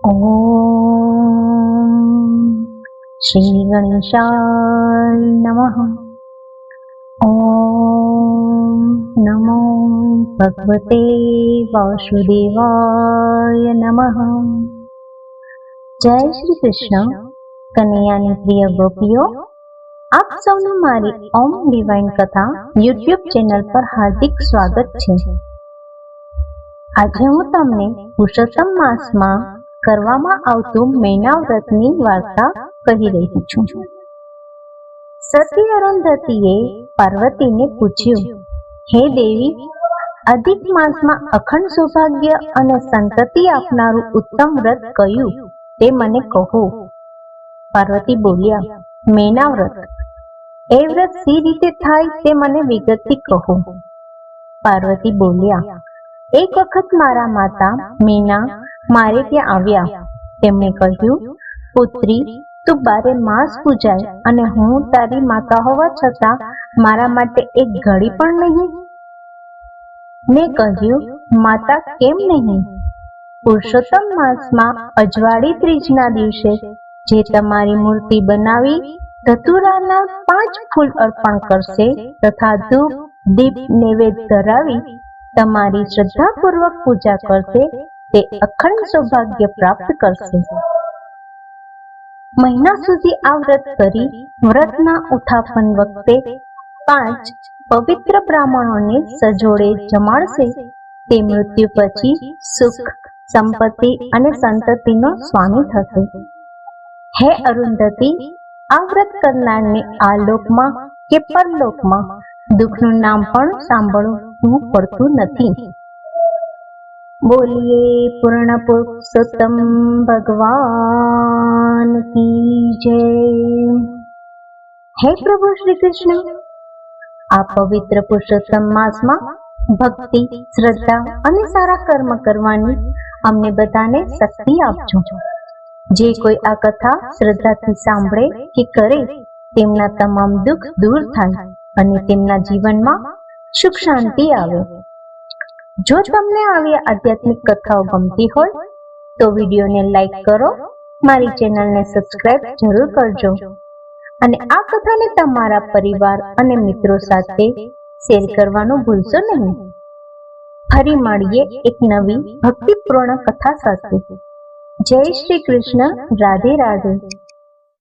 ઓમ શ્રી ગણેશાય નમઃ. ઓમ નમો ભગવતે વાસુદેવાય નમઃ. જય શ્રી કૃષ્ણ. કનૈયાની પ્રિય ગોપીઓ, આપ સૌનું મારી ઓમ ડિવાઇન કથા યુટ્યુબ ચેનલ પર હાર્દિક સ્વાગત છે. આજે હું તમને પુરુષોત્તમ માસમાં કરવામાં આવતું મૈના વ્રતની વાર્તા કહી રહી છું. સતી અરુંધતીએ પાર્વતીને પૂછ્યું, હે દેવી, અધિક માસમાં અખંડ સૌભાગ્ય અને સંતતિ આપનારું ઉત્તમ વ્રત કયું તે મને કહો. પાર્વતી બોલ્યા, મૈના વ્રત. એ વ્રત સી રીતે થાય તે મને વિગતથી કહો. પાર્વતી બોલ્યા, એક વખત મારા માતા મીના મારે ત્યાં આવ્યા. તેમણે કહ્યું, પુત્રી, તું 12 માસ પૂજાય અને હું તારી માતા હોવા છતાં મારા માટે એક ઘડી પણ નહીં? મેં કહ્યું, માતા, કેમ નહીં? પુરુષોત્તમ માસમાં અજવાળી ત્રીજના દિવસે જે તમારી મૂર્તિ બનાવી ધતુરાના 5 ફૂલ અર્પણ કરશે તથા ધૂપ દીપ નૈવેદ્ય ધરાવી તમારી શ્રદ્ધાપૂર્વક પૂજા કરશે તે અખંડ સૌભાગ્ય પ્રાપ્ત કરશે. મહિના સુધી આ વ્રત કરી વ્રતના ઉત્થાપન વખતે 5 પવિત્ર બ્રાહ્મણોને સજોડે જમાડશે. તે મૃત્યુ પછી સુખ, સંપત્તિ અને સંતતિનો સ્વામી થશે. હે અરુંધતી, આ વ્રત કરનારને આ લોકમાં કે પરલોકમાં દુઃખનું નામ પણ સાંભળવું પડતું નથી. બોલીએ પૂર્ણ પુરુષોત્તમ ભગવાન કી જય. હે પ્રભુ શ્રી કૃષ્ણ, આ પવિત્ર પુરુષોત્તમ માસમાં ભક્તિ, શ્રદ્ધા અને સારા કર્મ કરવાની અમને બધાને શક્તિ આપજો. જે કોઈ આ કથા શ્રદ્ધાથી સાંભળે કે કરે તેમના તમામ દુઃખ દૂર થાય અને તેમના જીવનમાં સુખ શાંતિ આવે. જો તમને આવી આધ્યાત્મિક કથાઓ ગમતી હોય તો વિડીયોને લાઈક કરો, મારી ચેનલને સબસ્ક્રાઇબ જરૂર કરજો અને આ કથાને તમારા પરિવાર અને મિત્રો સાથે શેર કરવાનું ભૂલશો નહીં. ફરી મળીએ એક નવી ભક્તિપૂર્ણ કથા સાથે. જય શ્રી કૃષ્ણ. રાધે રાધે.